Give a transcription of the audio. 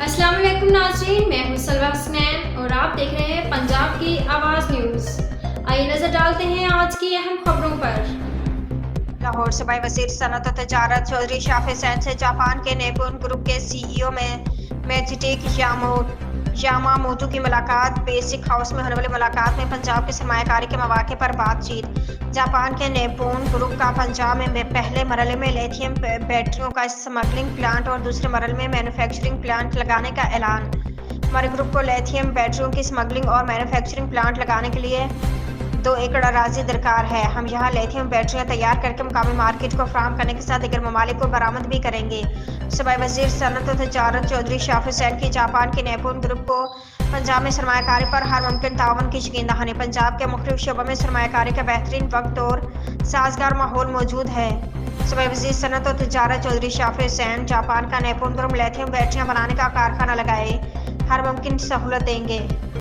अस्सलाम वालेकुम नाज़रीन, मैं हूं सलवा हसनैन और आप देख रहे हैं पंजाब की आवाज़ न्यूज़। आइए नजर डालते हैं आज की अहम खबरों पर। लाहौर सूबाई वज़ीर सनअत और तजारत चौधरी शाफिर सैन से जापान के नेपोन ग्रुप के सीईओ में मेजिटिक यामामोटो की मुलाकात। बेसिक हाउस में होने वाली मुलाकात में पंजाब की सरमायाकारी के मौके पर बातचीत। जापान के नेपोन ग्रुप का पंजाब में पहले मरहले में लिथियम बैटरियों का स्मगलिंग प्लांट और दूसरे मरहले में मैन्युफैक्चरिंग प्लांट लगाने का ऐलान। हमारे ग्रुप को लिथियम बैटरियों की स्मगलिंग और मैन्युफैक्चरिंग प्लांट लगाने के लिए 2 एकड़ अराजी दरकार है। हम यहाँ लिथियम बैटरियाँ तैयार करके मुकामी मार्केट को फराहम करने के साथ दीगर ममालिक को बरामद भी करेंगे। सूबाई वज़ीर सनअत और तजारत चौधरी शाफिर सैन की जापान के नेपोन ग्रुप को पंजाब में सरमायाकारी पर हर मुमकिन ताउन की यकीन दहानी। पंजाब के मुख्तलिफ शोबों में सरमायाकारी का बेहतरीन वक्त और साजगार माहौल मौजूद है। सूबाई वज़ीर सनअत और तजारत चौधरी शाफिर सैन जापान का नेपोन ग्रुप लिथियम बैटरियाँ बनाने का कारखाना लगाए हर मुमकिन सहूलत देंगे।